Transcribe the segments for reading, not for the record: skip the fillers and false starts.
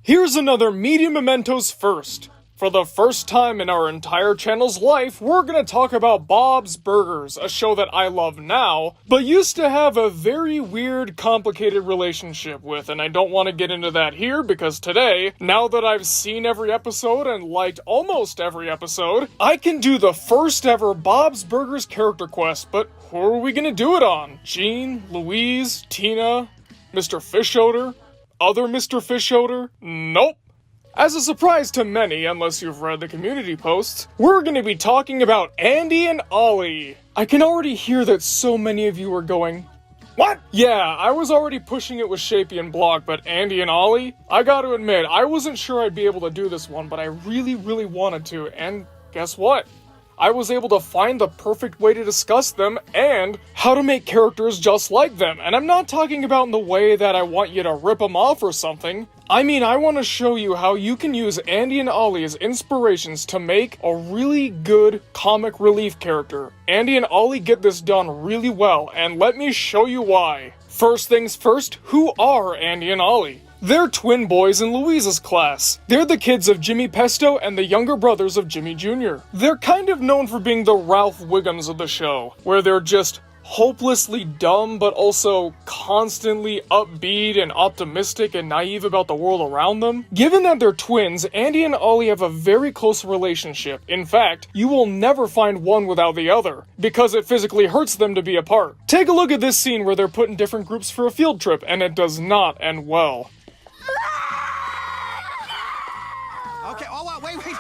Here's another Media Mementos first. For the first time in our entire channel's life, we're gonna talk about Bob's Burgers, a show that I love now, but used to have a very weird, complicated relationship with, and I don't want to get into that here because today, now that I've seen every episode and liked almost every episode, I can do the first ever Bob's Burgers character quest, but who are we gonna do it on? Gene, Louise, Tina, Mr. Fish Odor? Other Mr. Fish Odor? Nope. As a surprise to many, unless you've read the community posts, we're going to be talking about Andy and Ollie. I can already hear that so many of you are going, what? Yeah, I was already pushing it with Shapey and Blog, but Andy and Ollie? I gotta admit, I wasn't sure I'd be able to do this one, but I really wanted to, and guess what? I was able to find the perfect way to discuss them and how to make characters just like them. And I'm not talking about in the way that I want you to rip them off or something. I mean, I want to show you how you can use Andy and Ollie as inspirations to make a really good comic relief character. Andy and Ollie get this done really well, and let me show you why. First things first, who are Andy and Ollie? They're twin boys in Louise's class. They're the kids of Jimmy Pesto and the younger brothers of Jimmy Jr. They're kind of known for being the Ralph Wiggums of the show, where they're just hopelessly dumb but also constantly upbeat and optimistic and naive about the world around them. Given that they're twins, Andy and Ollie have a very close relationship. In fact, you will never find one without the other, because it physically hurts them to be apart. Take a look at this scene where they're put in different groups for a field trip, and it does not end well. Okay, wait.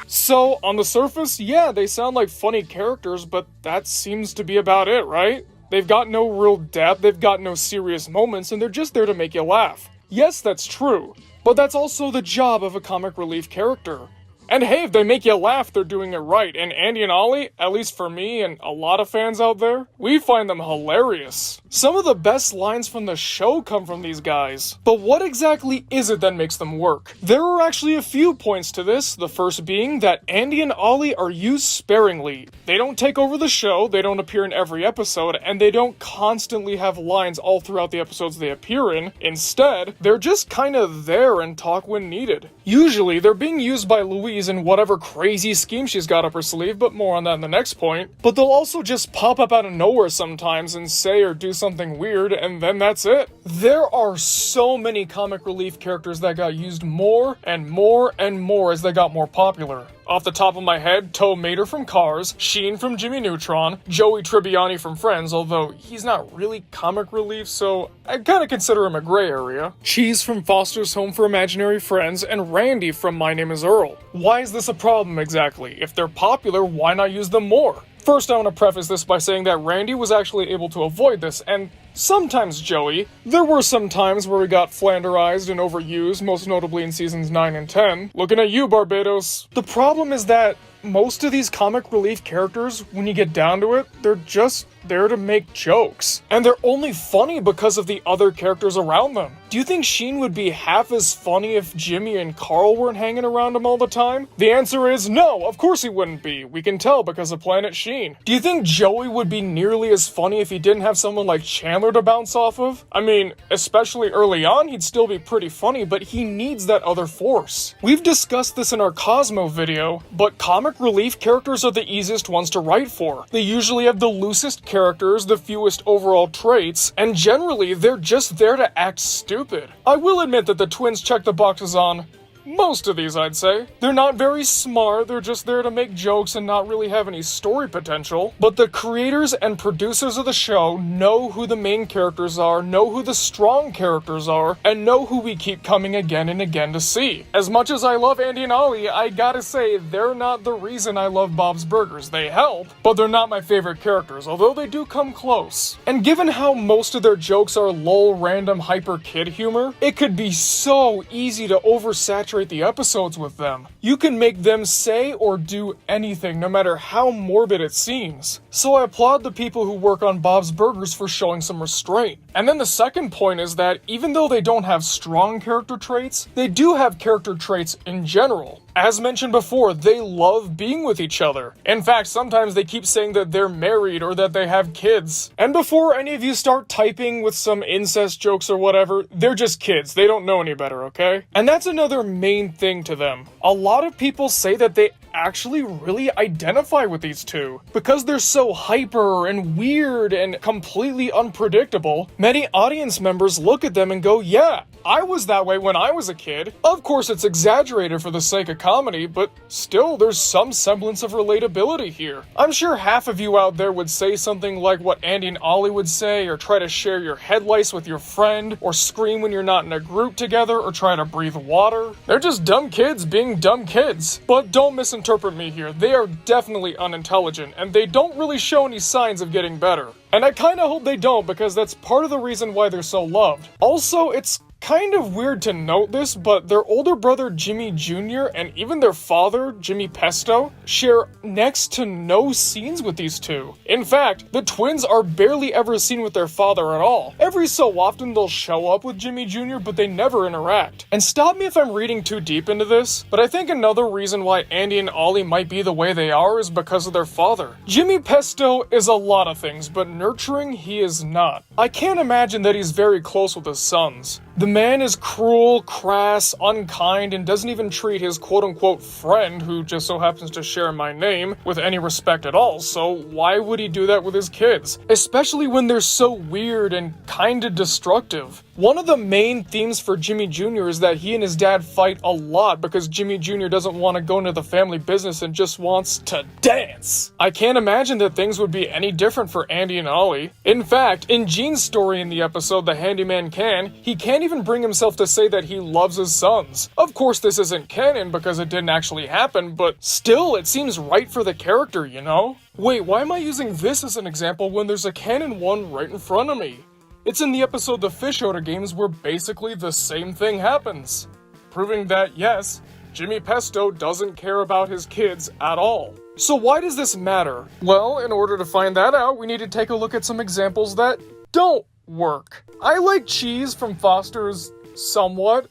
So, on the surface, yeah, they sound like funny characters, but that seems to be about it, right? They've got no real depth, they've got no serious moments, and they're just there to make you laugh. Yes, that's true, but that's also the job of a comic relief character. And hey, if they make you laugh, they're doing it right, and Andy and Ollie, at least for me and a lot of fans out there, we find them hilarious. Some of the best lines from the show come from these guys. But what exactly is it that makes them work? There are actually a few points to this, the first being that Andy and Ollie are used sparingly. They don't take over the show, they don't appear in every episode, and they don't constantly have lines all throughout the episodes they appear in. Instead, they're just kind of there and talk when needed. Usually, they're being used by Louise in whatever crazy scheme she's got up her sleeve, but more on that in the next point. But they'll also just pop up out of nowhere sometimes and say or do something weird, and then that's it. There are so many comic relief characters that got used more and more and more as they got more popular. Off the top of my head, Tow Mater from Cars, Sheen from Jimmy Neutron, Joey Tribbiani from Friends, although he's not really comic relief, so I kinda consider him a gray area, Cheese from Foster's Home for Imaginary Friends, and Randy from My Name is Earl. Why is this a problem exactly? If they're popular, why not use them more? First, I want to preface this by saying that Randy was actually able to avoid this, and sometimes Joey. There were some times where we got flanderized and overused, most notably in seasons 9 and 10. Looking at you, Barbados. The problem is that most of these comic relief characters, when you get down to it, they're just there to make jokes. And they're only funny because of the other characters around them. Do you think Sheen would be half as funny if Jimmy and Carl weren't hanging around him all the time? The answer is no, of course he wouldn't be. We can tell because of Planet Sheen. Do you think Joey would be nearly as funny if he didn't have someone like Chandler to bounce off of? I mean, especially early on, he'd still be pretty funny, but he needs that other force. We've discussed this in our Cosmo video, but comic relief characters are the easiest ones to write for. They usually have the loosest characters, the fewest overall traits, and generally they're just there to act stupid. I will admit that the twins check the boxes on most of these, I'd say. They're not very smart, they're just there to make jokes and not really have any story potential. But the creators and producers of the show know who the main characters are, know who the strong characters are, and know who we keep coming again and again to see. As much as I love Andy and Ollie, I gotta say, they're not the reason I love Bob's Burgers. They help, but they're not my favorite characters, although they do come close. And given how most of their jokes are lol, random, hyper kid humor, it could be so easy to oversaturate the episodes with them. You can make them say or do anything, no matter how morbid it seems. So I applaud the people who work on Bob's Burgers for showing some restraint. And then the second point is that even though they don't have strong character traits, they do have character traits in general. As mentioned before, they love being with each other. In fact, sometimes they keep saying that they're married or that they have kids. And before any of you start typing with some incest jokes or whatever, they're just kids. They don't know any better, okay? And that's another main thing to them. A lot of people say that they actually really identify with these two. Because they're so hyper and weird and completely unpredictable, many audience members look at them and go, yeah, I was that way when I was a kid. Of course, it's exaggerated for the sake of comedy, but still, there's some semblance of relatability here. I'm sure half of you out there would say something like what Andy and Ollie would say, or try to share your head lice with your friend, or scream when you're not in a group together, or try to breathe water. They're just dumb kids being dumb kids. But don't misinterpret me here. They are definitely unintelligent, and they don't really show any signs of getting better. And I kinda hope they don't, because that's part of the reason why they're so loved. Also, it's kind of weird to note this, but their older brother Jimmy Jr. and even their father, Jimmy Pesto, share next to no scenes with these two. In fact, the twins are barely ever seen with their father at all. Every so often they'll show up with Jimmy Jr., but they never interact. And stop me if I'm reading too deep into this, but I think another reason why Andy and Ollie might be the way they are is because of their father. Jimmy Pesto is a lot of things, but nurturing he is not. I can't imagine that he's very close with his sons. The man is cruel, crass, unkind, and doesn't even treat his quote-unquote friend, who just so happens to share my name, with any respect at all, so why would he do that with his kids? Especially when they're so weird and kinda destructive. One of the main themes for Jimmy Jr. is that he and his dad fight a lot because Jimmy Jr. doesn't want to go into the family business and just wants to dance. I can't imagine that things would be any different for Andy and Ollie. In fact, in Gene's story in the episode The Handyman Can, he can't even bring himself to say that he loves his sons. Of course, this isn't canon because it didn't actually happen, but still, it seems right for the character, you know? Wait, why am I using this as an example when there's a canon one right in front of me? It's in the episode The Fish Odor Games where basically the same thing happens. Proving that, yes, Jimmy Pesto doesn't care about his kids at all. So why does this matter? Well, in order to find that out, we need to take a look at some examples that don't work. I like Cheese from Foster's somewhat.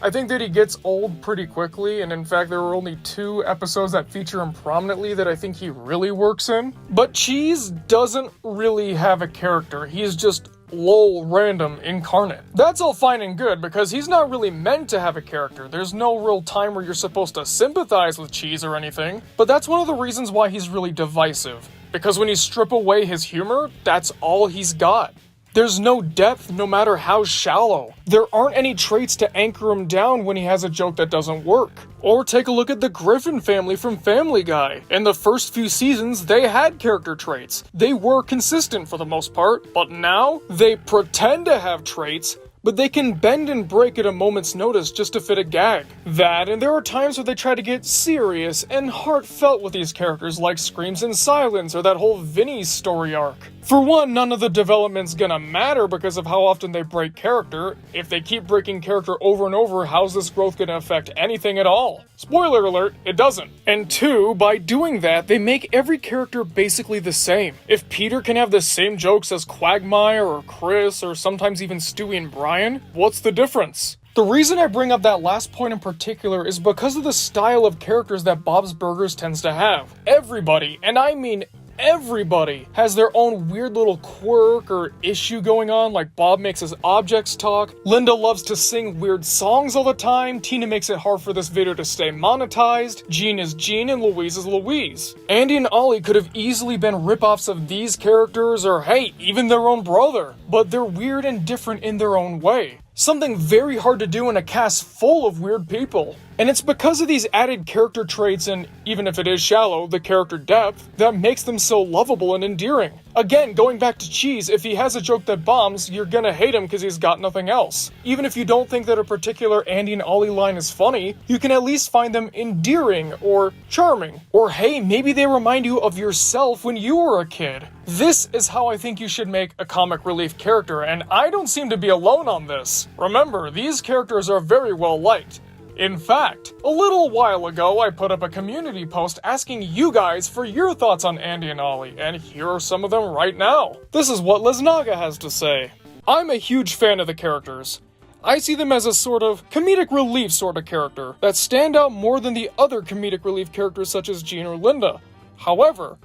I think that he gets old pretty quickly, and in fact there were only 2 episodes that feature him prominently that I think he really works in. But Cheese doesn't really have a character. He's just lol random incarnate. That's all fine and good because he's not really meant to have a character. There's no real time where you're supposed to sympathize with Cheese or anything, but that's one of the reasons why he's really divisive. Because when you strip away his humor, that's all he's got. There's no depth no matter how shallow. There aren't any traits to anchor him down when he has a joke that doesn't work. Or take a look at the Griffin family from Family Guy. In the first few seasons, they had character traits. They were consistent for the most part, but now they pretend to have traits, but they can bend and break at a moment's notice just to fit a gag. That, and there are times where they try to get serious and heartfelt with these characters, like Screams in Silence or that whole Vinny story arc. For one, none of the development's gonna matter because of how often they break character. If they keep breaking character over and over, how's this growth gonna affect anything at all? Spoiler alert, it doesn't. And 2, by doing that, they make every character basically the same. If Peter can have the same jokes as Quagmire or Chris or sometimes even Stewie and Brian, what's the difference? The reason I bring up that last point in particular is because of the style of characters that Bob's Burgers tends to have. Everybody, and I mean everybody, has their own weird little quirk or issue going on, like Bob makes his objects talk, Linda loves to sing weird songs all the time, Tina makes it hard for this video to stay monetized, Gene is Gene, and Louise is Louise. Andy and Ollie could have easily been rip-offs of these characters, or hey, even their own brother, but they're weird and different in their own way. Something very hard to do in a cast full of weird people. And it's because of these added character traits and, even if it is shallow, the character depth, that makes them so lovable and endearing. Again, going back to Cheese, if he has a joke that bombs, you're gonna hate him because he's got nothing else. Even if you don't think that a particular Andy and Ollie line is funny, you can at least find them endearing or charming. Or hey, maybe they remind you of yourself when you were a kid. This is how I think you should make a comic relief character, and I don't seem to be alone on this. Remember, these characters are very well liked. In fact, a little while ago I put up a community post asking you guys for your thoughts on Andy and Ollie, and here are some of them right now. This is what Lesnaga has to say. I'm a huge fan of the characters. I see them as a sort of comedic relief sort of character that stand out more than the other comedic relief characters such as Jean or Linda. However,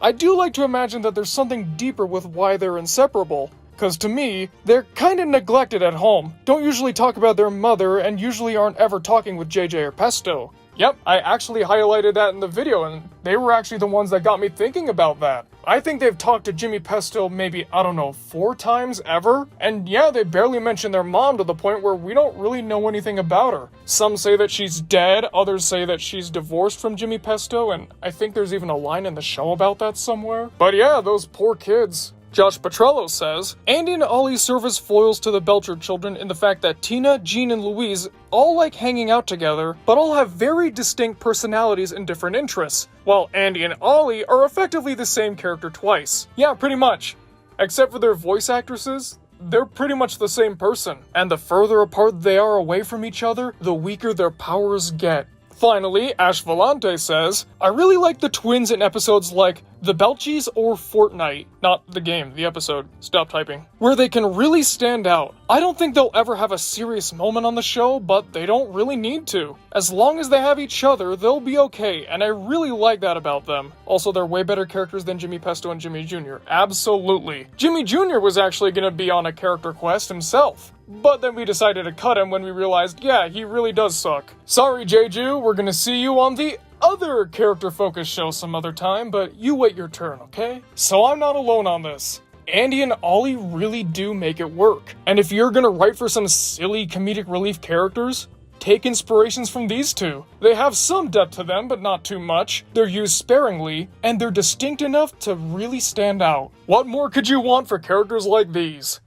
I do like to imagine that there's something deeper with why they're inseparable. Cause to me, they're kinda neglected at home, don't usually talk about their mother, and usually aren't ever talking with JJ or Pesto. Yep, I actually highlighted that in the video, and they were actually the ones that got me thinking about that. I think they've talked to Jimmy Pesto maybe, 4 times ever, and yeah, they barely mention their mom to the point where we don't really know anything about her. Some say that she's dead, others say that she's divorced from Jimmy Pesto, and I think there's even a line in the show about that somewhere. But yeah, those poor kids. Josh Petrello says, Andy and Ollie serve as foils to the Belcher children in the fact that Tina, Jean, and Louise all like hanging out together, but all have very distinct personalities and different interests, while Andy and Ollie are effectively the same character twice. Yeah, pretty much. Except for their voice actresses, they're pretty much the same person, and the further apart they are away from each other, the weaker their powers get. Finally, Ash Volante says, I really like the twins in episodes like The Belchies or Fortnite, not the game, the episode, stop typing, where they can really stand out. I don't think they'll ever have a serious moment on the show, but they don't really need to. As long as they have each other, they'll be okay, and I really like that about them. Also, they're way better characters than Jimmy Pesto and Jimmy Jr. Absolutely. Jimmy Jr. was actually gonna be on a character quest himself. But then we decided to cut him when we realized, yeah, he really does suck. Sorry, Jeju, we're gonna see you on the other character-focused show some other time, but you wait your turn, okay? So I'm not alone on this. Andy and Ollie really do make it work. And if you're gonna write for some silly comedic relief characters, take inspirations from these two. They have some depth to them, but not too much. They're used sparingly, and they're distinct enough to really stand out. What more could you want for characters like these?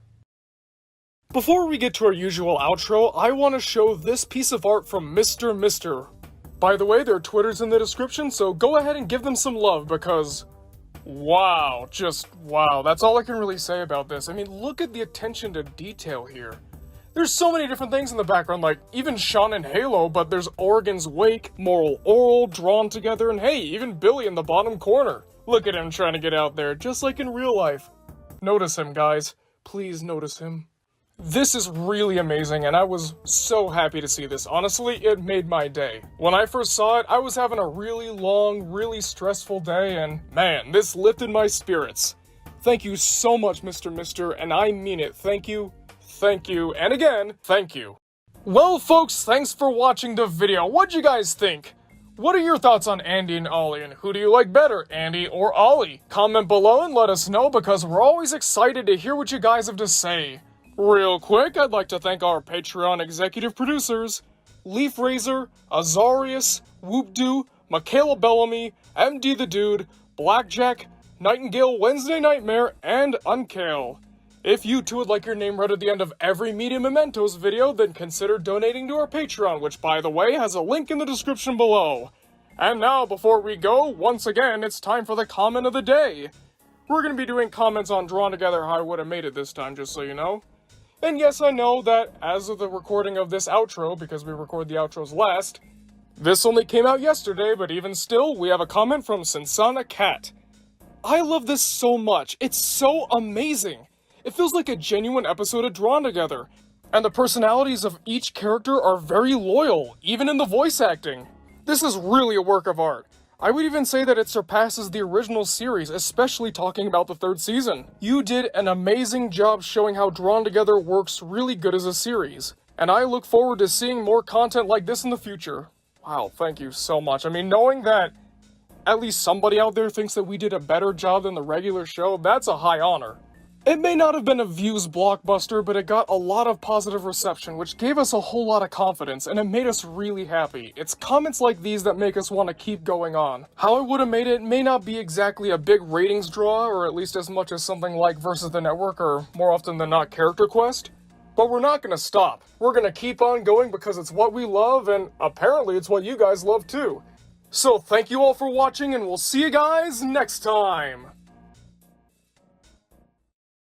Before we get to our usual outro, I want to show this piece of art from Mr. Mister. By the way, their Twitter's in the description, so go ahead and give them some love because... wow, just wow. That's all I can really say about this. I mean, look at the attention to detail here. There's so many different things in the background, like even Sean and Halo, but there's Oregon's Wake, Moral Oral, drawn together, and hey, even Billy in the bottom corner. Look at him trying to get out there, just like in real life. Notice him, guys. Please notice him. This is really amazing, and I was so happy to see this. Honestly, it made my day. When I first saw it, I was having a really long, really stressful day, and man, this lifted my spirits. Thank you so much, Mr. Mister, and I mean it. Thank you, and again, thank you. Well, folks, thanks for watching the video. What'd you guys think? What are your thoughts on Andy and Ollie, and who do you like better, Andy or Ollie? Comment below and let us know, because we're always excited to hear what you guys have to say. Real quick, I'd like to thank our Patreon executive producers, Leaf Razor, Azarius, Whoopdoo, Michaela Bellamy, MD the Dude, Blackjack, Nightingale Wednesday Nightmare, and Unkale. If you too would like your name read at the end of every Media Mementos video, then consider donating to our Patreon, which by the way has a link in the description below. And now, before we go, once again, it's time for the comment of the day. We're going to be doing comments on Drawn Together How I Would Have Made It this time, just so you know. And yes, I know that as of the recording of this outro, because we record the outros last, this only came out yesterday, but even still, we have a comment from Sensana Cat. I love this so much. It's so amazing. It feels like a genuine episode of Drawn Together, and the personalities of each character are very loyal, even in the voice acting. This is really a work of art. I would even say that it surpasses the original series, especially talking about the 3rd season. You did an amazing job showing how Drawn Together works really good as a series, and I look forward to seeing more content like this in the future. Wow, thank you so much. I mean, knowing that at least somebody out there thinks that we did a better job than the regular show, that's a high honor. It may not have been a views blockbuster, but it got a lot of positive reception, which gave us a whole lot of confidence, and it made us really happy. It's comments like these that make us want to keep going on. How I Would Have Made It may not be exactly a big ratings draw, or at least as much as something like Versus the Network, or more often than not Character Quest, but we're not gonna stop. We're gonna keep on going because it's what we love, and apparently it's what you guys love too. So thank you all for watching, and we'll see you guys next time!